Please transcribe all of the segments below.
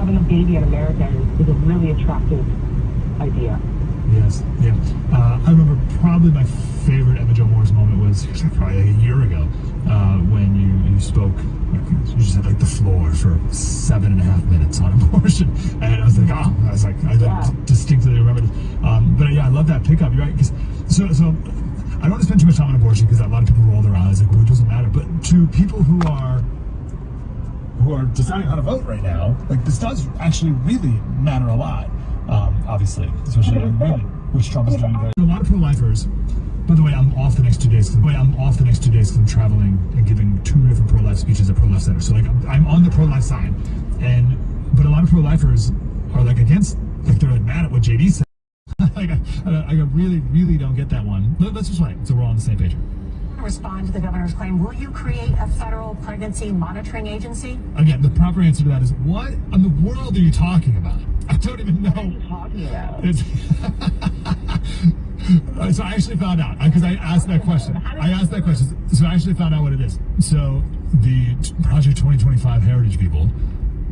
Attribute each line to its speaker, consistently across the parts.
Speaker 1: having a baby in America is a really attractive idea.
Speaker 2: Yes, yeah. I remember probably my favorite Emma Jo Moore's moment was probably a year ago when you spoke. You just had like the floor for 7.5 minutes on abortion, and I was like, distinctly remember this. But yeah, I love that pickup. You're right. So I don't want to spend too much time on abortion because a lot of people roll their eyes like, well, it doesn't matter. But to people who are deciding how to vote right now, like this does actually really matter a lot. Obviously, especially which Trump is doing. A lot of pro-lifers. By the way, I'm off the next 2 days. Because I'm traveling and giving 2 different pro-life speeches at pro-life centers. So like I'm on the pro-life side, but a lot of pro-lifers are like against, like they're like mad at what JD said. Like I really don't get that one. Let's just wait so we're all on the same page.
Speaker 3: Respond to the governor's claim. Will you create a federal pregnancy monitoring agency?
Speaker 2: Again, the proper answer to that is, what in the world are you talking about? I don't even know.
Speaker 1: What are you talking about?
Speaker 2: So I actually found out because I asked that question. So I actually found out what it is. So the Project 2025 Heritage people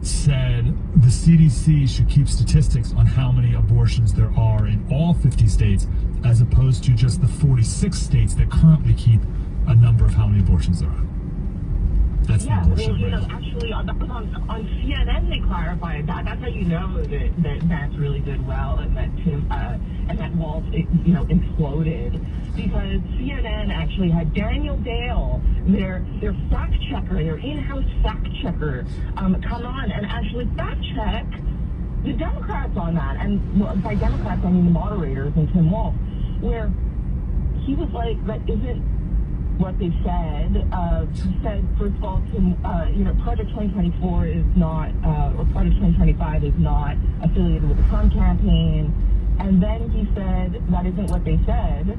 Speaker 2: said the CDC should keep statistics on how many abortions there are in all 50 states, as opposed to just the 46 states that currently keep a number of how many abortions there are. That's the abortion rate.
Speaker 1: Actually, on CNN they clarified that. That's how you know that Vance really did well, and that Walt imploded, because CNN actually had Daniel Dale, their fact checker, their in-house fact checker, come on and actually fact check the Democrats on that, and by Democrats I mean the moderators and Tim Wolf, where he was like, that isn't what they said. He said, first of all, Project 2024 is not, or Project 2025 is not affiliated with the Trump campaign. And then he said that isn't what they said.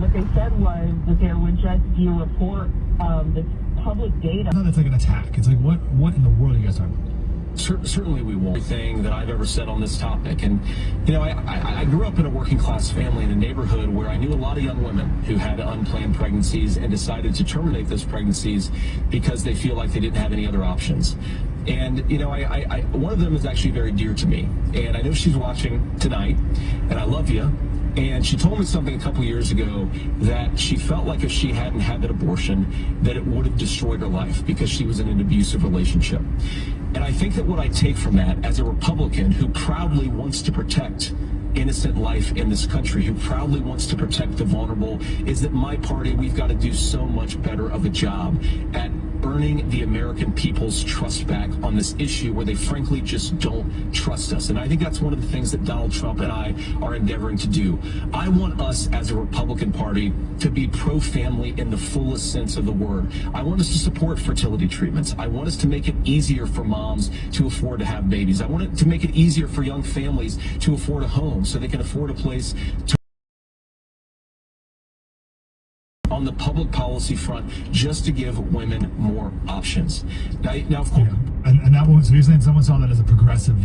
Speaker 1: What they said was that there would just be a report of this public data.
Speaker 2: No, that's like an attack. It's like, what in the world are you guys talking about?
Speaker 4: Certainly we won't. Everything that I've ever said on this topic. And, I grew up in a working class family in a neighborhood where I knew a lot of young women who had unplanned pregnancies and decided to terminate those pregnancies because they feel like they didn't have any other options. And, one of them is actually very dear to me. And I know she's watching tonight, and I love you. And she told me something a couple years ago that she felt like if she hadn't had that abortion, that it would have destroyed her life because she was in an abusive relationship. And I think that what I take from that as a Republican who proudly wants to protect innocent life in this country, who proudly wants to protect the vulnerable, is that my party, we've got to do so much better of a job at earning the American people's trust back on this issue where they frankly just don't trust us. And I think that's one of the things that Donald Trump and I are endeavoring to do. I want us as a Republican Party to be pro-family in the fullest sense of the word. I want us to support fertility treatments. I want us to make it easier for moms to afford to have babies. I want it to make it easier for young families to afford a home so they can afford a place to on the public policy front, just to give women more options. Now of course,
Speaker 2: and that was, so you're saying someone saw that as a progressive?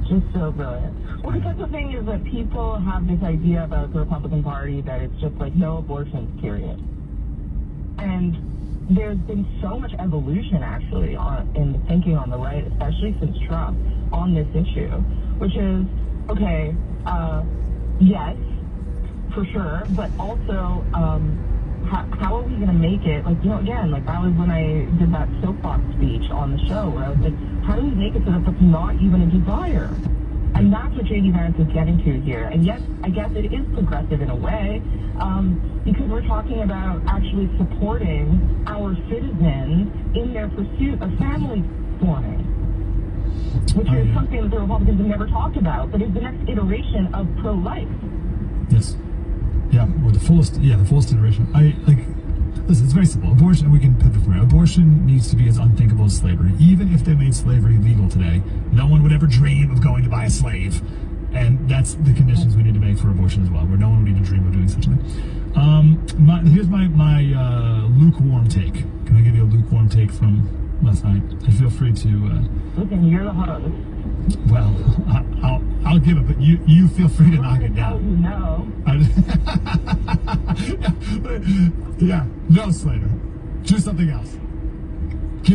Speaker 1: Just so brilliant. Well, because the thing is that people have this idea about the Republican Party that it's just like no abortions, period. And there's been so much evolution actually in the thinking on the right, especially since Trump, on this issue, which is, okay, yes, for sure, but also, how are we going to make it, again, that was when I did that soapbox speech on the show, where I was like, how do we make it so that that's not even a desire? And that's what J.D. Vance is getting to here. And yes, I guess it is progressive in a way, because we're talking about actually supporting our citizens in their pursuit of family forming, which is something that the Republicans have never talked about, but is the next iteration of pro-life.
Speaker 2: Yes. Yeah, or the fullest iteration. Listen, it's very simple. Abortion, we can pivot from it. Abortion needs to be as unthinkable as slavery. Even if they made slavery legal today, no one would ever dream of going to buy a slave. And that's the conditions we need to make for abortion as well, where no one would even dream of doing such a thing. Here's my lukewarm take. Can I give you a lukewarm take from last night? And feel free to...
Speaker 1: Listen, you're the host.
Speaker 2: Well, I'll give it, but you feel free to knock it down.
Speaker 1: No.
Speaker 2: Yeah, no, Slater. Do something else.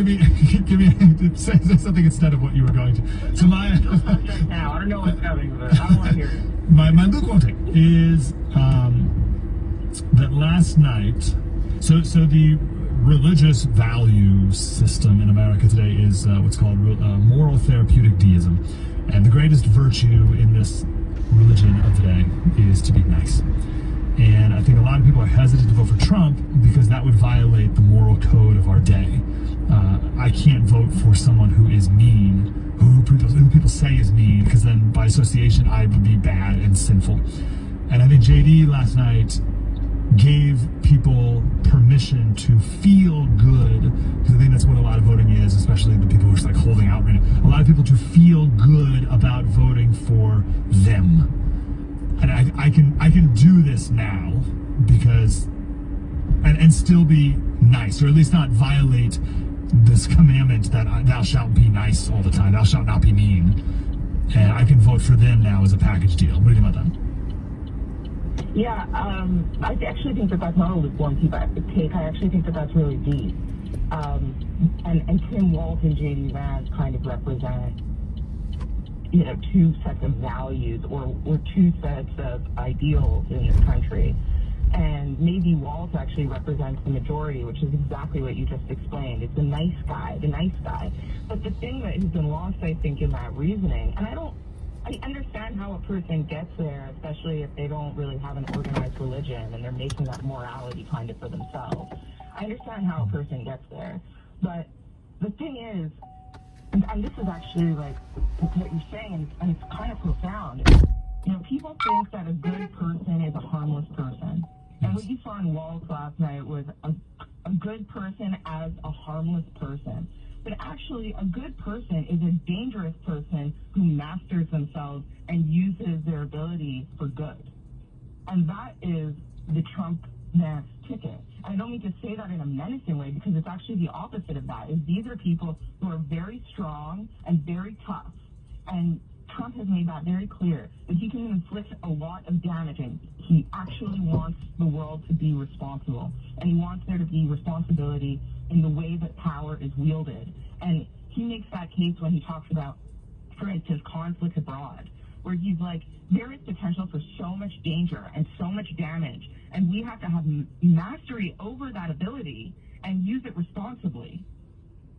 Speaker 2: give me, say something instead of what you were going to. So my
Speaker 1: now I don't know what's coming, but I don't want to hear it.
Speaker 2: My lukewarm take is that last night. So the religious value system in America today is what's called moral therapeutic deism, and the greatest virtue in this religion of today is to be nice. And I think a lot of people are hesitant to vote for Trump because that would violate the moral code of our day. I can't vote for someone who is mean, who people say is mean, because then by association I would be bad and sinful. And I think JD last night gave people permission to feel good, because I think that's what a lot of voting is, especially the people who are just like holding out right now. A lot of people to feel good about voting for them. And I can do this now because and still be nice, or at least not violate this commandment that thou shalt be nice all the time. Thou shalt not be mean. And I can vote for them now as a package deal. What do you think about that?
Speaker 1: Yeah, I actually think that that's not a lukewarm take. I actually think that that's really deep. And Tim Walz and J.D. Vance kind of represent, two sets of values or two sets of ideals in this country. And maybe Walz actually represents the majority, which is exactly what you just explained. It's the nice guy. But the thing that has been lost, I think, in that reasoning, and I understand how a person gets there, especially if they don't really have an organized religion and they're making that morality kind of for themselves. I understand how a person gets there. But the thing is, and this is actually like what you're saying, and it's kind of profound. People think that a good person is a harmless person. And what you saw in Walz last night was a good person as a harmless person. But actually, a good person is a dangerous person who masters themselves and uses their ability for good. And that is the Trump-Vance ticket. I don't mean to say that in a menacing way, because it's actually the opposite of that. These are people who are very strong and very tough. And Trump has made that very clear, that he can inflict a lot of damage, and he actually wants the world to be responsible. And he wants there to be responsibility in the way that power is wielded. And he makes that case when he talks about, for instance, conflict abroad, where he's like, there is potential for so much danger and so much damage, and we have to have mastery over that ability and use it responsibly.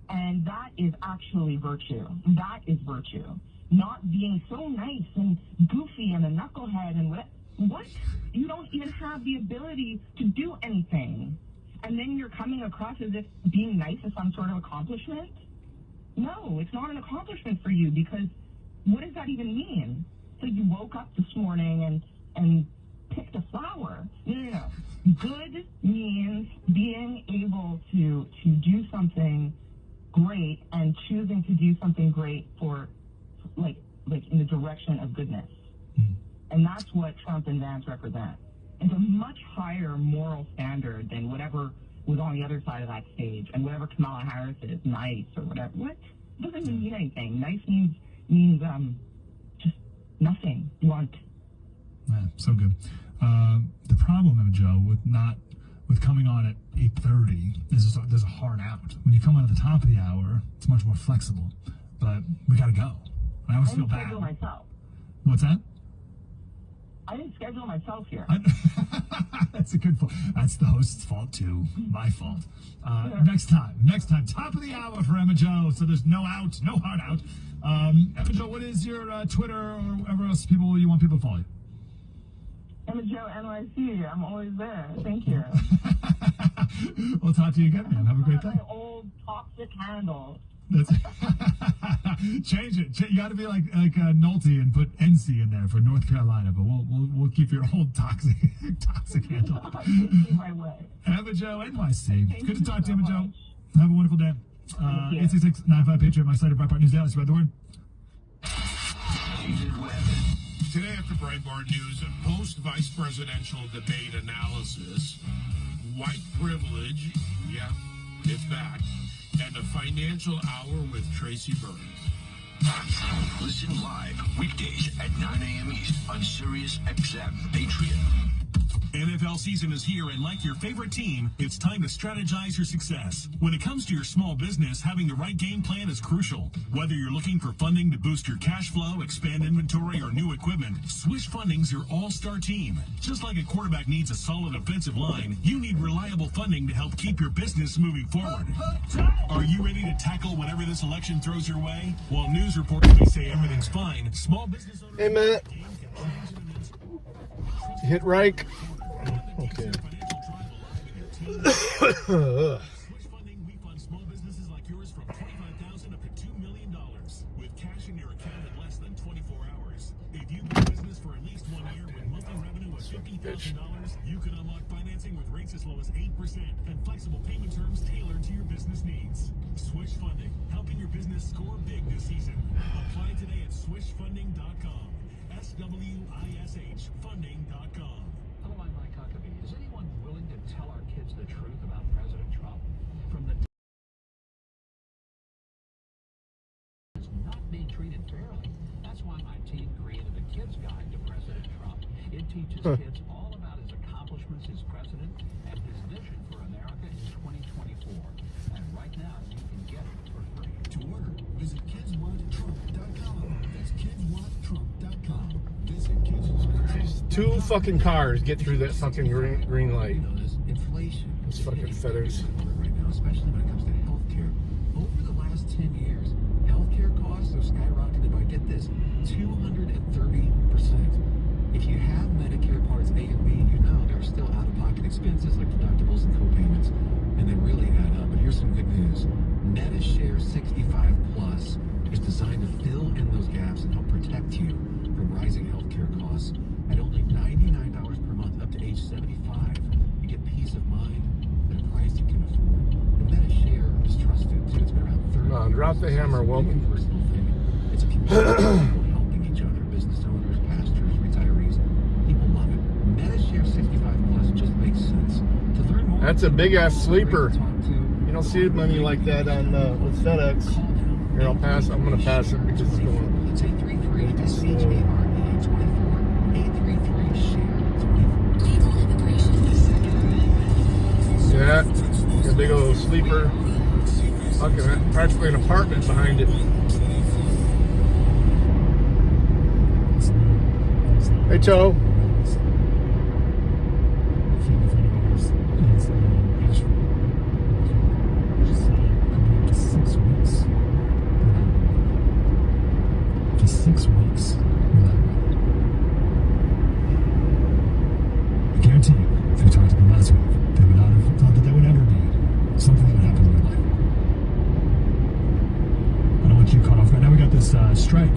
Speaker 1: And that is actually virtue. That is virtue. Not being so nice and goofy and a knucklehead and what? You don't even have the ability to do anything. And then you're coming across as if being nice is some sort of accomplishment? No, it's not an accomplishment for you, because what does that even mean? So you woke up this morning and picked a flower. No. Good means being able to do something great and choosing to do something great for like in the direction of goodness. And that's what Trump and Vance represent. It's a much higher moral standard than whatever was on the other side of that stage, and whatever Kamala Harris is, nice or whatever. What? It doesn't even mean anything. Nice means just nothing. You want.
Speaker 2: Yeah, so good. The problem, Joe, with coming on at 8:30 is there's a hard out. When you come on at the top of the hour, it's much more flexible. But we gotta go. I always feel bad.
Speaker 1: Schedule myself.
Speaker 2: What's that?
Speaker 1: I didn't schedule myself here.
Speaker 2: That's a good fault. That's the host's fault too. My fault. Next time, top of the hour for Emma Joe. So there's no hard out. Emma Joe, what is your Twitter or wherever else you want people to follow you?
Speaker 1: Emma Joe NYC. I'm always there. Thank you.
Speaker 2: We'll talk to you again, man. Have a great day.
Speaker 1: My old toxic handle.
Speaker 2: Change it. You got to be like Nolte and put NC in there for North Carolina, but we'll keep your old toxic handle.
Speaker 1: My way.
Speaker 2: Emma Joe NYC. Good to talk to you, Emma Joe. Have a wonderful day. 866-95 Patriot. My site at Breitbart News Daily. Spread the word.
Speaker 5: Today after Breitbart News, a post-vice presidential debate analysis, white privilege, yeah, it's back, and a financial hour with Tracy Burns.
Speaker 6: Listen live weekdays at 9 a.m. East on Sirius XM Patriot.
Speaker 7: NFL season is here, and like your favorite team, it's time to strategize your success. When it comes to your small business, having the right game plan is crucial. Whether you're looking for funding to boost your cash flow, expand inventory, or new equipment, Swish Funding's your all-star team. Just like a quarterback needs a solid offensive line, you need reliable funding to help keep your business moving forward. Are you ready to tackle whatever this election throws your way? While news reports may say everything's fine, small business owners...
Speaker 8: Hey, Matt. Hit Reich. Okay.
Speaker 7: Swish Funding, we fund small businesses like yours from $25,000 up to $2 million with cash in your account in less than 24 hours. If you've been in business for at least 1 year with monthly revenue of $50,000, you can unlock financing with rates as low as 8% and flexible payment terms tailored to your business needs. Swish Funding, helping your business score big this season. Apply today at swishfunding.com. SWISH funding.com.
Speaker 9: Hello, I'm Mike Huckabee. Is anyone willing to tell our kids the truth about President Trump? From the is not being treated fairly. That's why my team created a kids guide to President Trump. It teaches kids all about his accomplishments as president and his vision for America in 2024. And right now, you can get it for free.
Speaker 7: To order, visit kidswanttrump.com. That's kidswanttrump.com. Visit kidswanttrump.com.
Speaker 8: 2 fucking cars get through that fucking green light.
Speaker 9: You know, there's inflation.
Speaker 8: Those fucking feathers.
Speaker 9: Right now, especially when it comes to healthcare. Over the last 10 years, healthcare costs have skyrocketed by, get this, 230%. If you have Medicare Parts A and B, you know there are still out-of-pocket expenses like deductibles and co-payments, and they really add up. But here's some good news. MediShare 65 Plus is designed to fill in those gaps and help protect you from rising healthcare costs. At only $99 per month up to age 75, you get peace of mind at a price you can afford. And MediShare is trusted too. It's been around 30 years.
Speaker 8: Come on, drop the hammer, Wilton.
Speaker 9: Personal thing. It's a community of people helping each other. Business owners, pastors, retirees. People love it. MediShare 65 Plus just makes sense. To learn more,
Speaker 8: That's a big ass sleeper.
Speaker 9: talk to
Speaker 8: You don't see money like that on with FedEx. Here, I'll pass. I'm gonna pass it because it's going.
Speaker 9: It's 833-SHARE-24. 833-SHARE-24.
Speaker 8: See that? A big old sleeper. Fucking practically an apartment behind it. Hey, Joe.
Speaker 2: Just 6 weeks without it. I guarantee you, if you talked to them last week, they would not have thought that would ever be something that would happen in your life. I don't want you caught off right now. We got this strike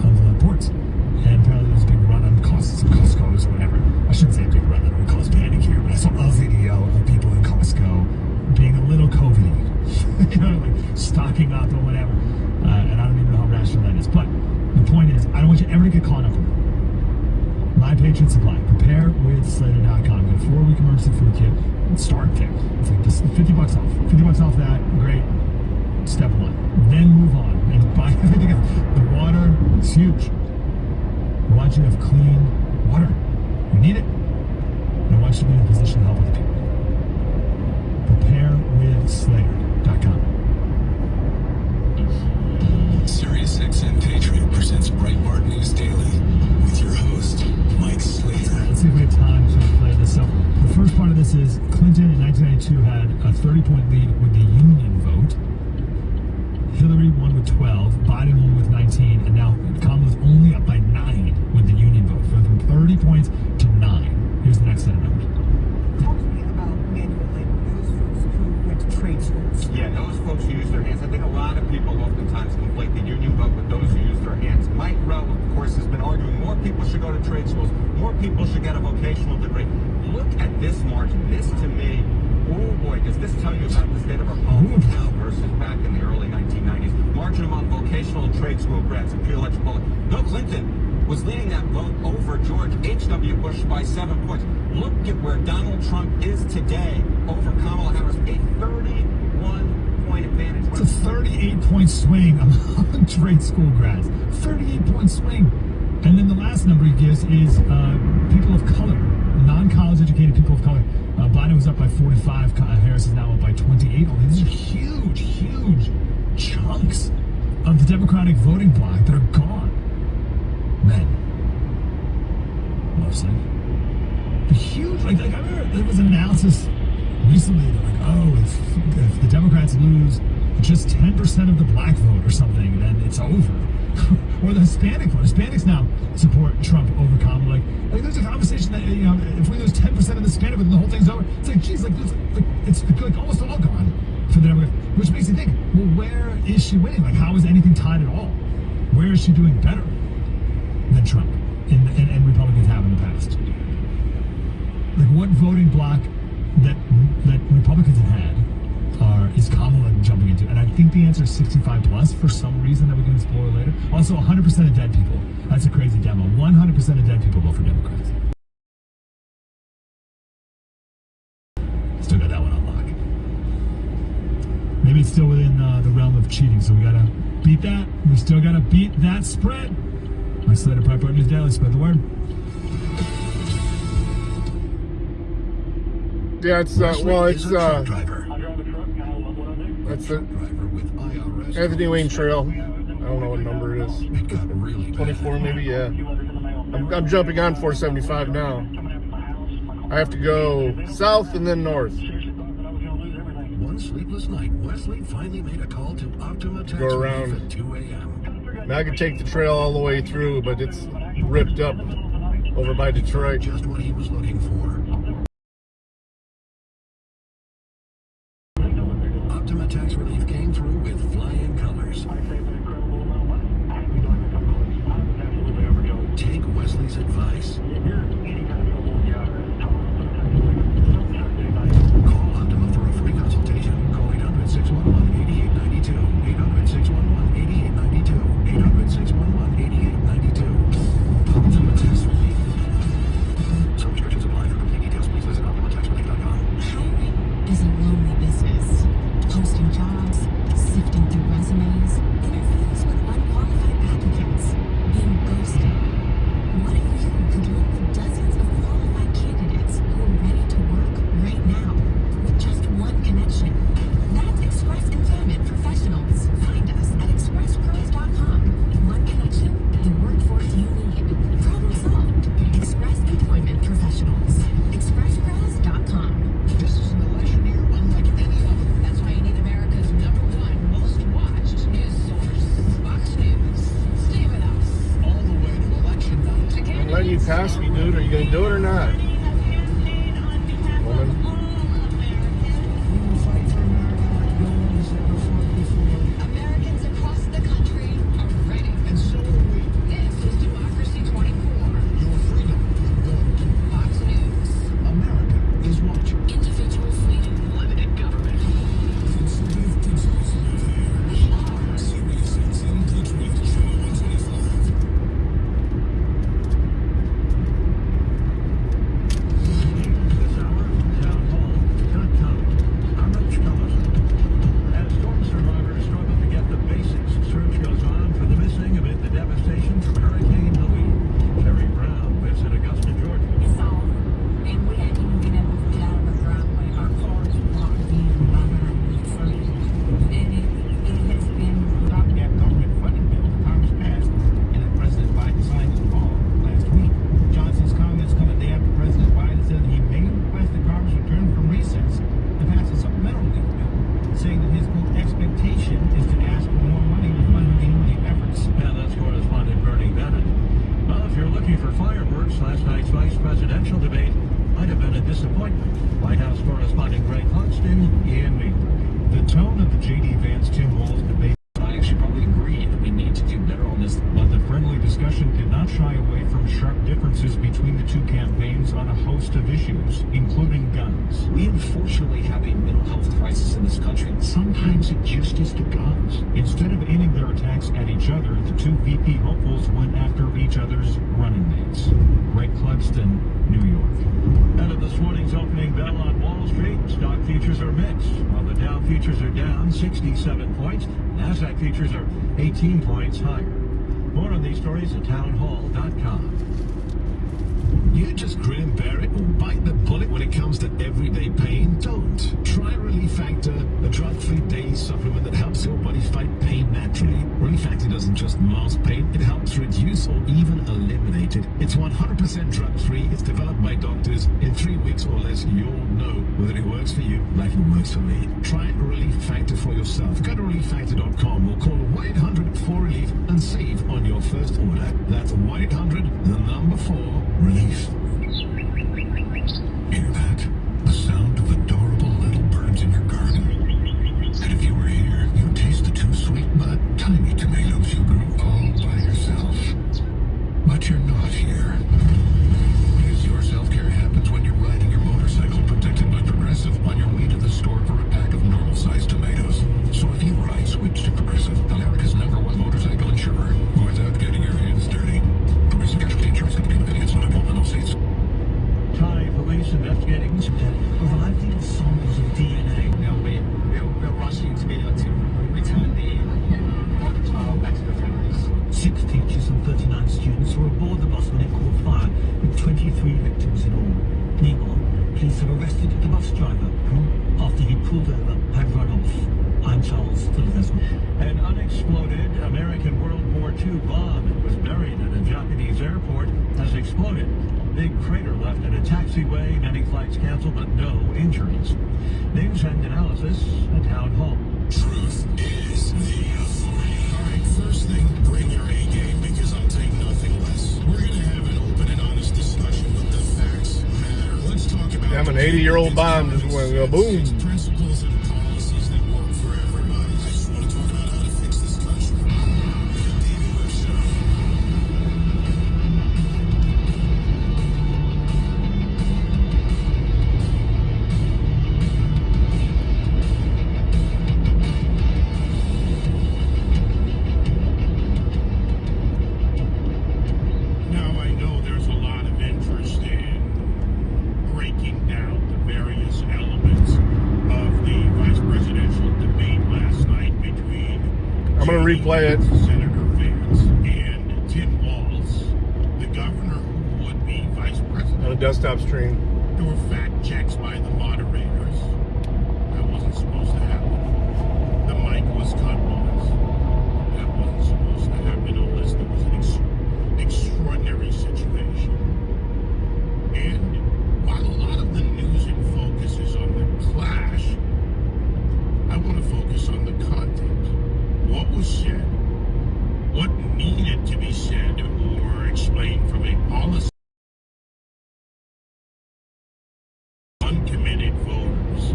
Speaker 2: of ports, and apparently there's a big run on costs of Costco's or whatever. I shouldn't say a big run on it, cause panic here, but I saw a video of people in Costco being a little COVID-y, you know, like stocking up or whatever. And I don't even know how rational that is. But the point is, I don't want you ever to get caught up in it. My Patriot Supply. Prepare with Slater.com. Got a 4-week emergency food kit. Start there. It's like this, $50 off. $50 off that. Great. Step 1. Then move on and buy everything else. The water is huge. I want you to have clean water. You need it. And I want you to be in a position to help other people. Prepare with Slater.com.
Speaker 10: SiriusXM Patriot presents Breitbart News Daily with your host, Mike Slater.
Speaker 2: Let's see if we have time to play this. So the first part of this is Clinton in 1992 had a 30-point lead with the union vote. Hillary won with 12, Biden won with 19, and now Kamala's only up by 9 with the union vote. Going from 30 points to 9. Here's the next set of numbers.
Speaker 3: Talk to me about manual labor, those folks who went to trade schools.
Speaker 11: Yeah, those folks who use their hands. I think a lot of people oftentimes conflate the union vote with those who use their hands. Mike Rowe, of course, has been arguing more people should go to trade schools, more people should get a vocational degree. Look at this margin. This, to me, oh boy, does this tell you about the state of our politics now versus back in the early 1990s. Margin among vocational trade school grads and pre-election polling. Bill Clinton was leading that vote over George H.W. Bush by 7 points. Look at where Donald Trump is today over Kamala Harris, a 31-point advantage.
Speaker 2: It's a 38-point swing among trade school grads. 38-point swing. And then the last number he gives is people of color. non-college educated people of color. Biden was up by 45. Harris is now up by 28. Oh, these are huge, huge chunks of the Democratic voting bloc that are gone. Men. Mostly. The huge, like I remember there was an analysis recently that like, oh, if the Democrats lose just 10% of the black vote or something, then it's over. Or the Hispanic vote. Hispanics now support Trump over Kamala. Like there's a conversation that, you know, if we lose 10% of the Hispanic vote, then the whole thing's over. It's like, geez, it's like almost all gone for the Democrats. Which makes you think, well, where is she winning? Like, how is anything tied at all? Where is she doing better than Trump and Republicans have in the past? Like, what voting bloc that Republicans have had is Kamala jumping into? And I think the answer is 65 plus for some reason that we can explore later. Also, 100% of dead people. That's a crazy demo. 100% of dead people vote for Democrats. Still got that one on lock. Maybe it's still within the realm of cheating, so we gotta beat that. We still gotta beat that spread. My Slater Breitbart News Daily, spread the word.
Speaker 8: Yeah, it's that's the Anthony Wayne Trail. I don't know what number it is. 24 maybe, yeah. I'm jumping on 475 now. I have to go south and then north.
Speaker 7: One sleepless night, Wesley finally made a call to Optima Tax
Speaker 8: Go around.
Speaker 7: at 2 a.m.
Speaker 8: Now I could take the trail all the way through, but it's ripped up over by Detroit.
Speaker 7: Just what he was looking for. Optima Tax Relief came through with flying colors. Take Wesley's advice. Call Optima for a free consultation. Call 800-611-8892. 800-611-8892. 800-611-8892. Optima Tax Relief. Some restrictions apply. For complete details, please visit OptimaTaxRelief.com.
Speaker 12: Hiring is a lonely business. Posting jobs, sifting through resumes, interviews with unqualified applicants, being ghosted. What if you could look for dozens of qualified candidates who are ready to work right now with just one connection? That's Express Employment Professionals. Find us at expresspros.com. One connection, the workforce you need. Problem solved. Express Employment Professionals. expresspros.com.
Speaker 9: This is an election year unlike any other. That's why you need America's #1 most watched news source, Fox News. Stay with us all the way to election night.
Speaker 8: I'm letting you pass me, dude. Are you going to do it or not? Woman.
Speaker 9: Americans across the country are ready, and so are we. This is Democracy 24. Your freedom to vote. Fox News. America is watching.
Speaker 12: Individual freedom.
Speaker 9: Limited government.
Speaker 7: This hour, townhall.com. I'm Rich Thomas. As storm survivors struggle to get the basics, search goes on for the missing amid the devastation from Hurricane Louise. Terry Brown lives in Augusta, Georgia.
Speaker 3: It's all, and we hadn't even been able to get out of the driveway. Our cars blocked in behind the tree. And it has been
Speaker 13: Stopgap government funding bill the Congress passed and that President Biden signed into law last week. Johnson's comments come a day after President Biden said he may request that Congress return from recess to pass a supplemental relief bill, saying that his quote expectation is to ask for more money to fund any relief efforts.
Speaker 7: And that's correspondent Bernie Bennett. Well, if you're looking for fireworks, last night's vice presidential debate might have been a disappointment. White House correspondent Greg Clugston in New York.
Speaker 13: The tone of the J.D. Vance-Tim Walz debate.
Speaker 4: I actually probably agree that we need to do better on this.
Speaker 13: But the friendly discussion did not shy away from sharp differences between the two campaigns on a host of issues, including guns.
Speaker 4: We unfortunately have a mental health crisis in this country.
Speaker 13: Sometimes it just is to guns. Instead of aiming their attacks at each other, the two VP hopefuls went after each other's running mates. Greg Clugston, New York.
Speaker 7: And at this morning's opening bell on Wall Street, stock futures are mixed. While the Dow futures are down 67 points, NASDAQ futures are 18 points higher. More on these stories at townhall.com. You just grin and bear it or bite the bullet when it comes to everyday pain? Don't. Try Relief Factor, a drug-free daily supplement that helps your body fight pain naturally. Relief Factor doesn't just mask pain, it helps reduce or even eliminate it. It's 100% drug-free, it's developed by doctors. In 3 weeks or less, you'll know whether it works for you like it works for me. Try Relief Factor for yourself. Go to relieffactor.com or call 1-800-4-RELIEF and save on your first order. That's 1-800-4-RELIEF.
Speaker 10: Hear that? The sound of adorable little birds in your garden. And if you were here, you'd taste the 2 sweet but tiny tomatoes you grew all by yourself. But you're not here. Because your self-care happens when you're riding your motorcycle protected by Progressive on your way to the store for a pack of normal-sized tomatoes. So if you ride, switch to Progressive, America's #1 motorcycle insurer, without getting your hands dirty. Progressive Casualty Insurance Company of Affiliates, not in all states.
Speaker 13: Thai police investigating revived the samples of DNA.
Speaker 11: We're rushing to be able to return the child back to the families.
Speaker 13: 6 teachers and 39 students were aboard the bus when it caught fire, with 23 victims in all. Meanwhile, police have arrested the bus driver who, after he pulled over, had run off. I'm Charles Phillips.
Speaker 7: An unexploded American World War II bomb that was buried at a Japanese airport has exploded. Big crater left in a taxiway, many flights canceled, but no injuries. News and analysis at Town Hall.
Speaker 5: Truth is the authority. All right, first thing, bring your A game because I'll take nothing less. We're going to have an open and honest discussion, but the facts matter. Let's talk about...
Speaker 8: I'm an 80-year-old bomb just went to go boom.
Speaker 5: Principles and policies that work for everybody. I just want to talk about how to fix this country. David Webb Show. Now, I know there's a lot of interest in breaking down the various elements of the vice presidential debate last night between
Speaker 8: I'm going to replay it.
Speaker 5: Senator Vance and Tim Walz, the governor who would be vice president.
Speaker 8: On a desktop stream.
Speaker 5: There were fact checks by the moderators. That wasn't supposed to happen. The mic was cut once. That wasn't supposed to happen unless there was an extraordinary situation. And while a lot of the news and focus is on the clash, I want to focus on the content. What was said? What needed to be said or explained from a policy? Uncommitted voters.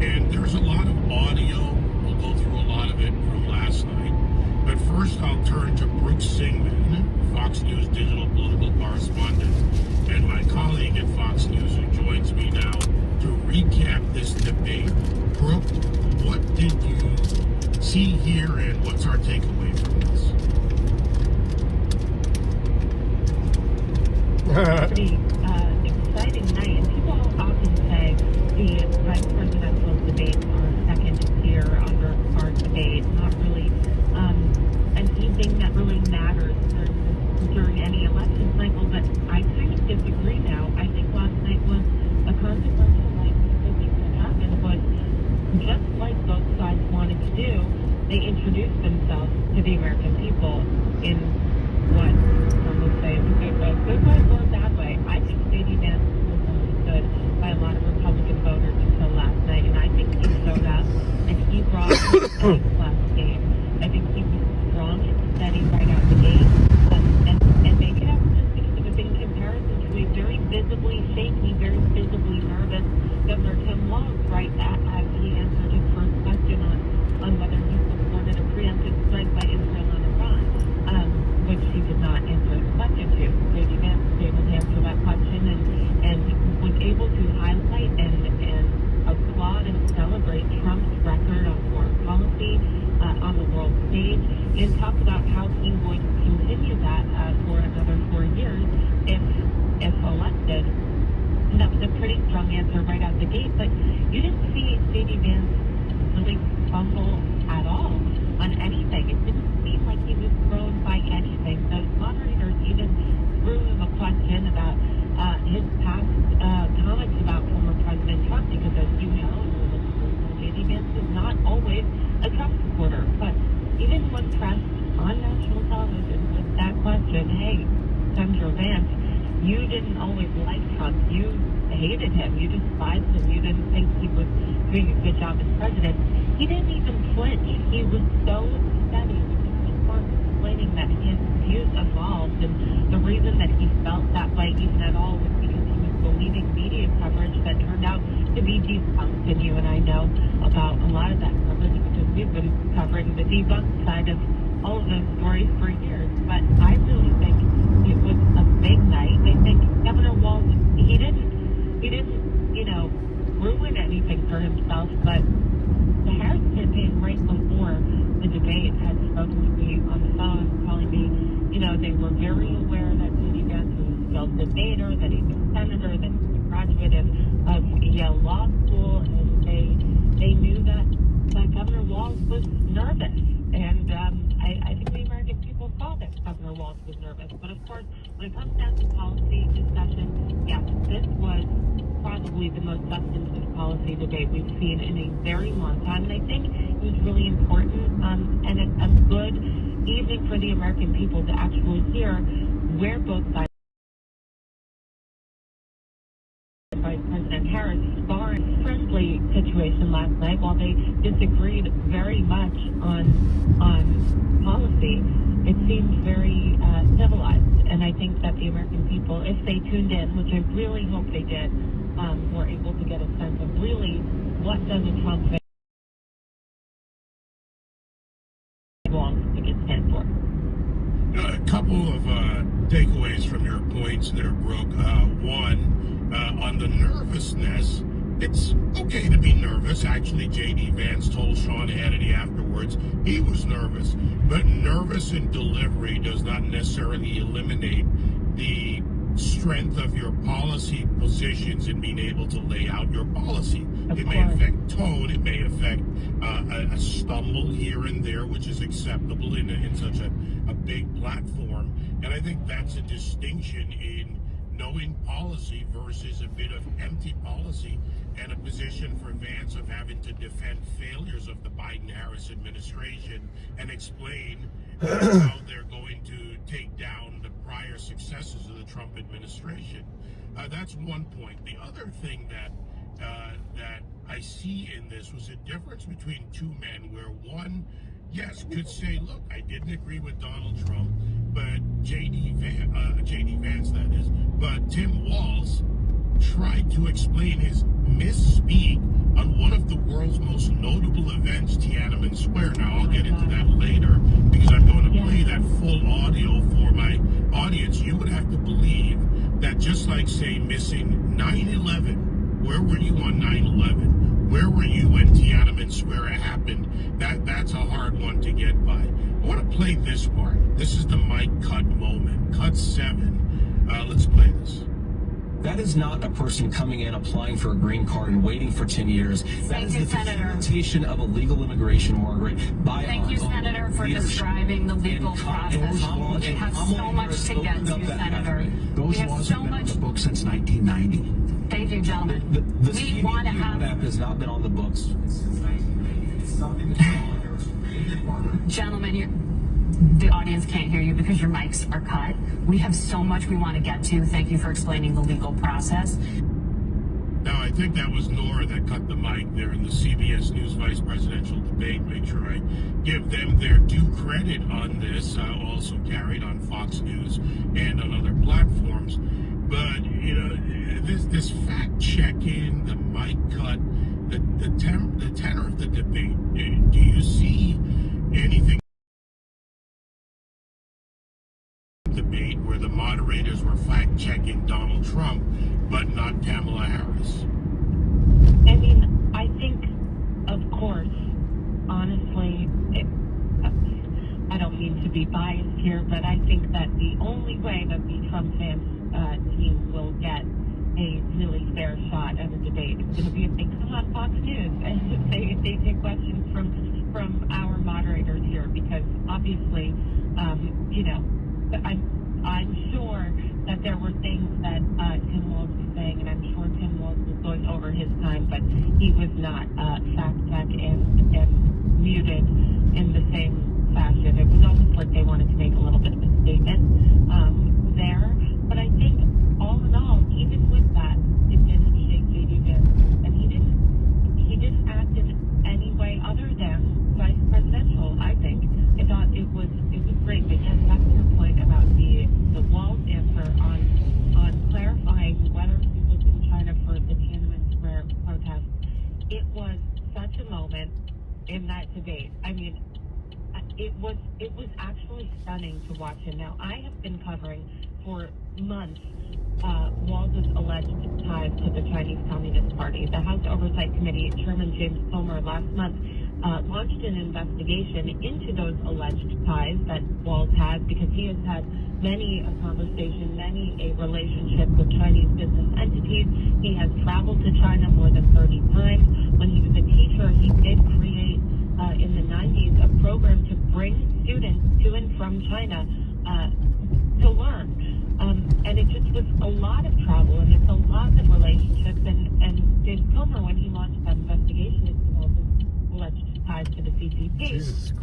Speaker 5: And there's a lot of audio. We'll go through a lot of it from last night. But first, I'll turn to Brooke Singman, Fox News digital political correspondent, and my colleague at Fox News who joins me now to recap this debate. Brooke, what did you see here and what's our takeaway from this?
Speaker 1: Pretty exciting night. And people often say the vice presidential debates are second tier undercard debate, not really an evening that really matters during any election cycle. But I kind of disagree now. I think last night was a consequential night for the things that happened, but just like both sides wanted to do, they introduced themselves to the American people in what some would say is a good way or a bad way. I think J.D. Vance was understood by a lot of Republican voters until last night, and I think he showed up and he brought a class game. I think he was strong and steady right out the gate, and maybe that was just because it was in comparison to a very visibly shaky, very visibly nervous Governor Tim Walz, right, as he answered his first question on whether he supported a preemptive strike by Israel on Iran, which he did not answer the question to. J.D. Vance was able to answer that question and was able to highlight and applaud and celebrate Trump's record on foreign policy on the world stage, and talk about how he would continue that for another 4 years if elected. And that was a pretty strong answer right out the gate, but you didn't see J.D. Vance really fumble at all on anything. It didn't seem like he was thrown by anything. The moderators even threw him a question
Speaker 14: pressed on national television with that question, hey, Senator Vance, you didn't always like Trump. You hated him. You despised him. You didn't think he was doing a good job as president. He didn't even flinch. He was so steady with his response, explaining that his views evolved, and the reason that he felt that way even at all was because he was believing media coverage that turned out to be debunked. And you and I know about a lot of that coverage because we've been covering the debunked side of all of those stories for years. But I really think it was a big night. I think Governor Walz, he didn't, ruin anything for himself, but the Harris campaign right before the debate had spoken to me on the phone, telling me, they were very aware that J.D. Vance was a skilled debater, that he's a senator, that he's a graduate of Yale Law School, and they knew that Governor Walz was nervous. And I think the American people saw that Governor Walz was nervous. But of course, when it comes down to policy discussion, yes, this was probably the most substantive policy debate we've seen in a very long time. And I think it was really important and a good evening for the American people to actually hear where both sides, Vice President Harris, sparred a friendly situation last night while they disagreed very much on policy. It seemed very civilized, and I think that the American people, if they tuned in, which I really hope they did, were able to get a sense of really what Donald Trump stand for.
Speaker 5: A couple of takeaways from your points there, Brooke. One, on the nervousness, it's okay to be nervous. Actually, J.D. Vance told Sean Hannity afterwards he was nervous. But nervous in delivery does not necessarily eliminate the strength of your policy positions in being able to lay out your policy. It may affect tone, it may affect a stumble here and there, which is acceptable in such a big platform. And I think that's a distinction in knowing policy versus a bit of empty policy, and a position for Vance of having to defend failures of the Biden-Harris administration and explain how they're going to take down the prior successes of the Trump administration. That's one point. The other thing that I see in this was a difference between two men where one, yes, could say, look, I didn't agree with Donald Trump, but J.D. Vance, that is, but Tim Walz tried to explain his misspeak on one of the world's most notable events, Tiananmen Square. Now, I'll get into that later because I'm going to play that full audio for my audience. You would have to believe that just like, say, missing 9/11, where were you on 9/11? Where were you when Tiananmen Square happened? That's a hard one to get by. I want to play this part. This is the Mike Cut moment. Cut 7. Let's play this.
Speaker 4: That is not a person coming in, applying for a green card and waiting for 10 years. That is the facilitation of illegal immigration, Margaret, by
Speaker 15: Thank you, Senator, for describing the legal process. We have so much to get to, Senator.
Speaker 10: Those laws have been on the books since 1990.
Speaker 15: Thank you, gentlemen.
Speaker 4: The
Speaker 15: We want to have...
Speaker 4: map has not been on the books since 1990. It's something that
Speaker 15: Gentlemen, the audience can't hear you because your mics are cut. We have so much we want to get to. Thank you for explaining the legal process.
Speaker 5: Now, I think that was Nora that cut the mic there in the CBS News vice presidential debate. Make sure I give them their due credit on this. Also carried on Fox News and on other platforms. But, this fact-checking, the mic cut, the tenor of the debate, do you see anything debate where the moderators were fact-checking Donald Trump but not Kamala Harris?
Speaker 14: I mean, I think, of course, honestly, I don't mean to be biased here, but I think that the only way that the Trump-Vance team will get a really fair shot at a debate is going to be if they come on Fox News and if they take questions from our moderators here, because obviously, I'm sure that there were things that Tim Walz was saying, and I'm sure Tim Walz was going over his time, but he was not fact-checked and muted in the same fashion. It was in that debate. I mean, it was actually stunning to watch him. Now, I have been covering for months Walz's alleged ties to the Chinese Communist Party. The House Oversight Committee Chairman James Comer last month launched an investigation into those alleged ties that Walz has, because he has had many a conversation, many a relationship with Chinese business entities. He has traveled to China more than 30 times. When he was a teacher, he did create in the 90s a program to bring students to and from China to learn. And it just was a lot of travel, and it's a lot of relationships. And James Comer, when he launched that investigation into Walz's alleged ties to the CCP,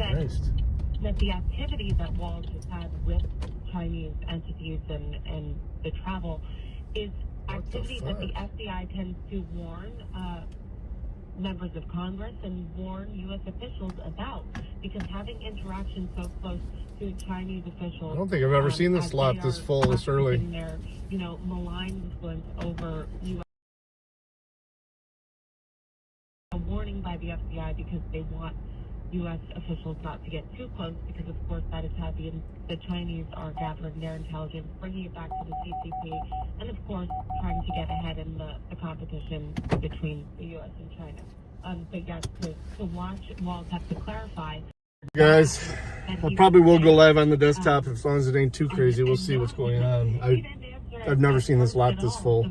Speaker 14: that the activity that Walz has had with Chinese entities and the travel is activity that the FBI tends to warn members of Congress and warn U.S. officials about, because having interaction so close to Chinese officials,
Speaker 8: I don't think I've ever seen this lot this full this early.
Speaker 14: Their, malign influence over U.S. A warning by the FBI, because they want U.S. officials not to get too close, because of course that is how the Chinese are gathering their intelligence, bringing it back to the CCP, and of course trying to get ahead in the competition between the U.S. and China. But yes, to watch Walz have to clarify.
Speaker 8: Guys, I probably will go live on the desktop as long as it ain't too crazy. We'll see what's going on. I've never seen this lot this full.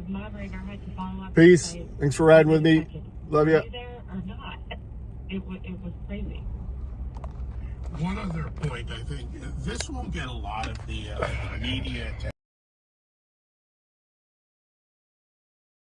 Speaker 8: Peace. Thanks for riding with me. Love you.
Speaker 14: It was crazy.
Speaker 5: One other point, I think this won't get a lot of the media attention.